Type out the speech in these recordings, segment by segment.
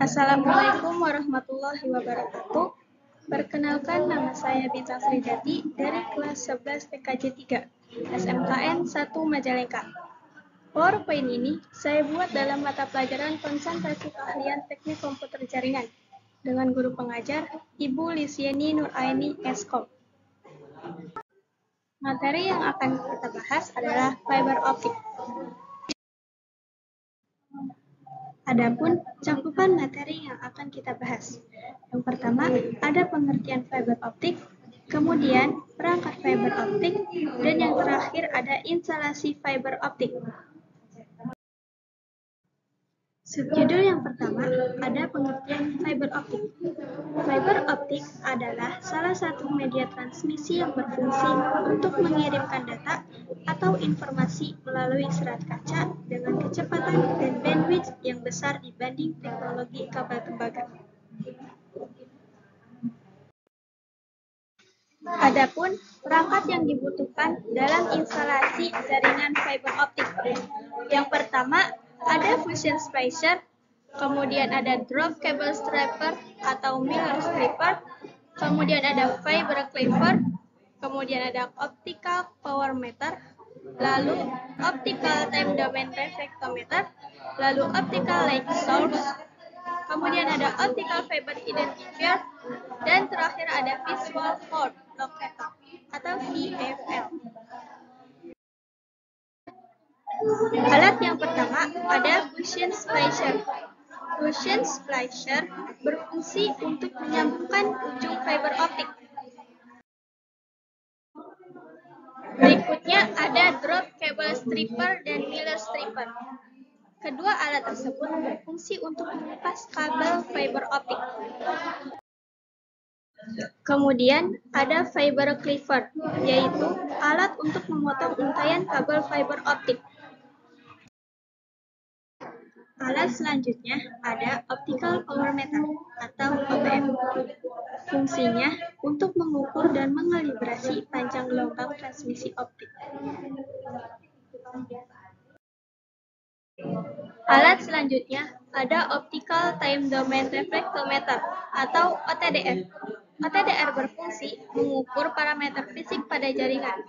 Assalamualaikum warahmatullahi wabarakatuh. Perkenalkan, nama saya Bintang Srijati dari kelas 11 PKJ 3, SMKN 1 Majalengka. PowerPoint ini saya buat dalam mata pelajaran konsentrasi keahlian teknik komputer jaringan dengan guru pengajar Ibu Lisyeni Nuraini Eskom. Materi yang akan kita bahas adalah fiber optik. Adapun cakupan materi yang akan kita bahas. Yang pertama, ada pengertian fiber optik, kemudian perangkat fiber optik, dan yang terakhir ada instalasi fiber optik. Subjudul yang pertama ada pengertian fiber optik. Fiber optik adalah salah satu media transmisi yang berfungsi untuk mengirimkan data atau informasi melalui serat kaca dengan kecepatan dan bandwidth yang besar dibanding teknologi kabel tembaga. Adapun perangkat yang dibutuhkan dalam instalasi jaringan fiber optik. Yang pertama ada fusion splicer, kemudian ada drop cable stripper atau Miller stripper, kemudian ada fiber cleaver, kemudian ada optical power meter, lalu optical time domain reflectometer, lalu optical light source, kemudian ada optical fiber identifier, dan terakhir ada visual fault locator atau VFL. Alat yang pertama ada fusion splicer. Fusion splicer berfungsi untuk menyambungkan ujung fiber optik. Berikutnya ada drop cable stripper dan Miller stripper. Kedua alat tersebut berfungsi untuk mengupas kabel fiber optik. Kemudian ada fiber cleaver, yaitu alat untuk memotong untaian kabel fiber optik. Alat selanjutnya ada optical power meter atau OPM. Fungsinya untuk mengukur dan mengalibrasi panjang gelombang transmisi optik. Alat selanjutnya ada optical time domain reflectometer atau OTDR. OTDR berfungsi mengukur parameter fisik pada jaringan.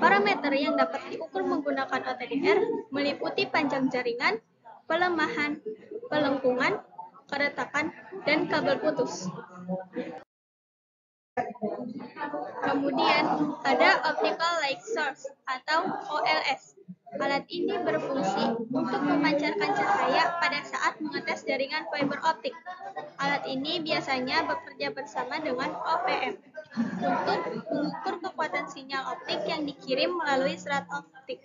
Parameter yang dapat diukur menggunakan OTDR meliputi panjang jaringan, pelemahan, pelengkungan, keretakan, dan kabel putus. Kemudian ada optical light source atau OLS. Alat ini berfungsi untuk memancarkan cahaya pada saat mengetes jaringan fiber optik. Alat ini biasanya bekerja bersama dengan OPM untuk mengukur kekuatan sinyal optik yang dikirim melalui serat optik.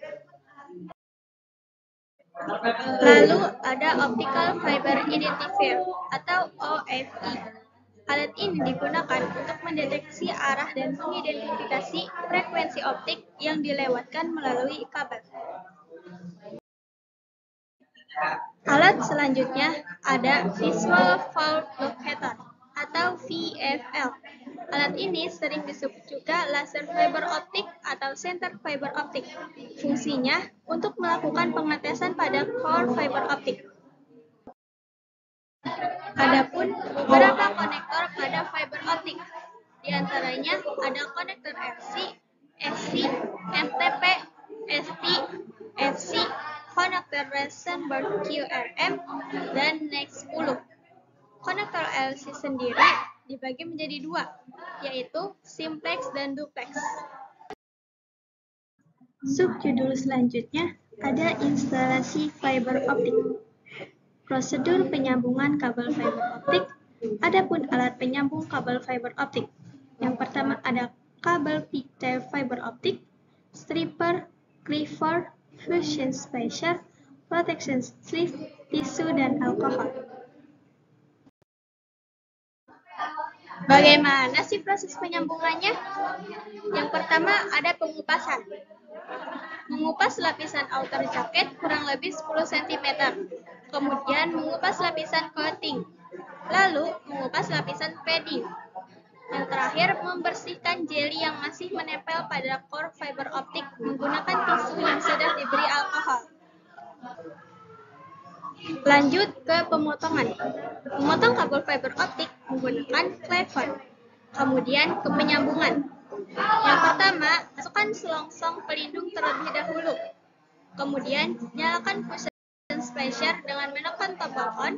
Lalu ada optical fiber identifier atau OFI. Alat ini digunakan untuk mendeteksi arah dan mengidentifikasi frekuensi optik yang dilewatkan melalui kabel. Alat selanjutnya ada visual fault locator atau VFL. Alat ini sering disebut juga laser fiber optik atau center fiber optik. Fungsinya untuk melakukan pengetesan pada core fiber optik. Adapun beberapa konektor pada fiber optik, di antaranya ada konektor RC, SC, FTP, ST, FC, konektor Rosenberg QRM, dan NEX 10. Konektor LC sendiri dibagi menjadi dua, yaitu simplex dan duplex. Subjudul selanjutnya ada instalasi fiber optik. Prosedur penyambungan kabel fiber optik. Adapun alat penyambung kabel fiber optik. Yang pertama ada kabel pigtail fiber optik, stripper, cleaver, fusion splicer, protection strip, tisu, dan alkohol. Bagaimana sih proses penyambungannya? Yang pertama ada pengupasan. Mengupas lapisan outer jaket kurang lebih 10 cm. Kemudian mengupas lapisan coating. Lalu mengupas lapisan padding. Yang terakhir membersihkan jeli yang masih menempel pada core fiber optik menggunakan tisu yang sudah diberi alkohol. Lanjut ke pemotongan. Memotong kabel fiber optik menggunakan cleaver. Kemudian ke penyambungan. Yang pertama, masukkan selongsong pelindung terlebih dahulu. Kemudian, nyalakan fusion splicer dengan menekan tombol on,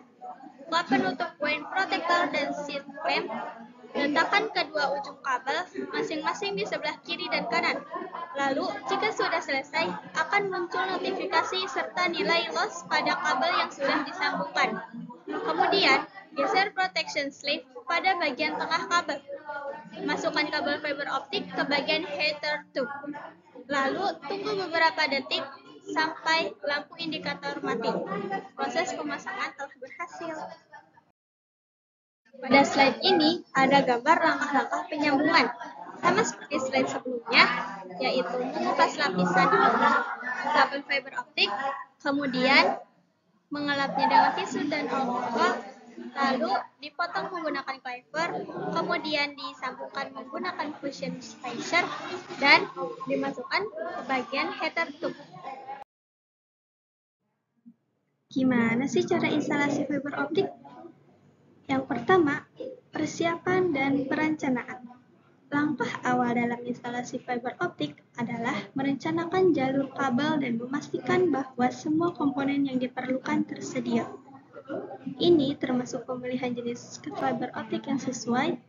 buka penutup wind protector dan seat clamp. Letakkan kedua ujung kabel masing-masing di sebelah kiri dan kanan. Lalu, jika sudah selesai, akan muncul notifikasi serta nilai loss pada kabel yang sudah disambungkan. Kemudian, geser protection sleeve pada bagian tengah kabel. Masukkan kabel fiber optik ke bagian header tube. Lalu, tunggu beberapa detik sampai lampu indikator mati. Proses pemasangan telah berhasil. Pada slide ini ada gambar langkah-langkah penyambungan. Sama seperti slide sebelumnya, yaitu mengupas lapisan kabel fiber optik, kemudian mengelapnya dengan tisu dan alkohol, lalu dipotong menggunakan cleaver, kemudian disambungkan menggunakan fusion spacer, dan dimasukkan ke bagian header tube. Gimana sih cara instalasi fiber optik? Yang pertama, persiapan dan perencanaan. Langkah awal dalam instalasi fiber optik adalah merencanakan jalur kabel dan memastikan bahwa semua komponen yang diperlukan tersedia. Ini termasuk pemilihan jenis fiber optik yang sesuai,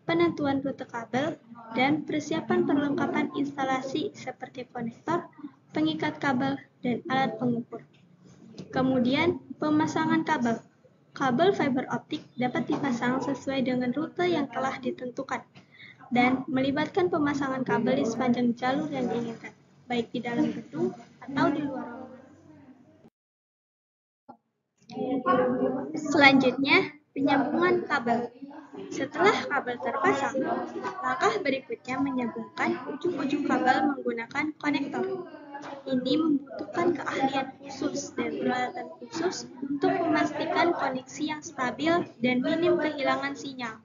penentuan rute kabel, dan persiapan perlengkapan instalasi seperti konektor, pengikat kabel, dan alat pengukur. Kemudian, pemasangan kabel. Kabel fiber optik dapat dipasang sesuai dengan rute yang telah ditentukan dan melibatkan pemasangan kabel di sepanjang jalur yang diinginkan, baik di dalam gedung atau di luar ruangan. Selanjutnya, penyambungan kabel. Setelah kabel terpasang, langkah berikutnya menyambungkan ujung-ujung kabel menggunakan konektor. Ini membutuhkan keahlian khusus dan peralatan khusus untuk memastikan koneksi yang stabil dan minim kehilangan sinyal.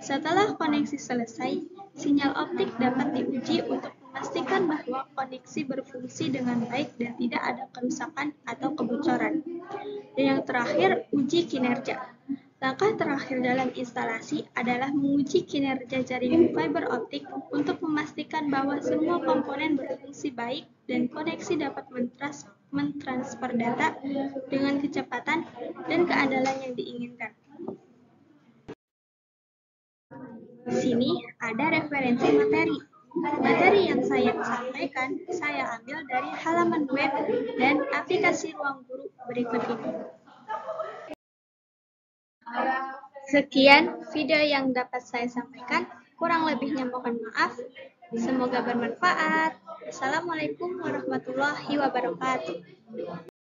Setelah koneksi selesai, sinyal optik dapat diuji untuk memastikan bahwa koneksi berfungsi dengan baik dan tidak ada kerusakan atau kebocoran. Dan yang terakhir, uji kinerja. Langkah terakhir dalam instalasi adalah menguji kinerja jaringan fiber optik untuk memastikan bahwa semua komponen berfungsi baik dan koneksi dapat mentransfer data dengan kecepatan dan keandalan yang diinginkan. Di sini ada referensi materi. Materi yang saya sampaikan, saya ambil dari halaman web dan aplikasi Ruang Guru berikut ini. Sekian video yang dapat saya sampaikan, kurang lebihnya mohon maaf. Semoga bermanfaat. Assalamualaikum warahmatullahi wabarakatuh.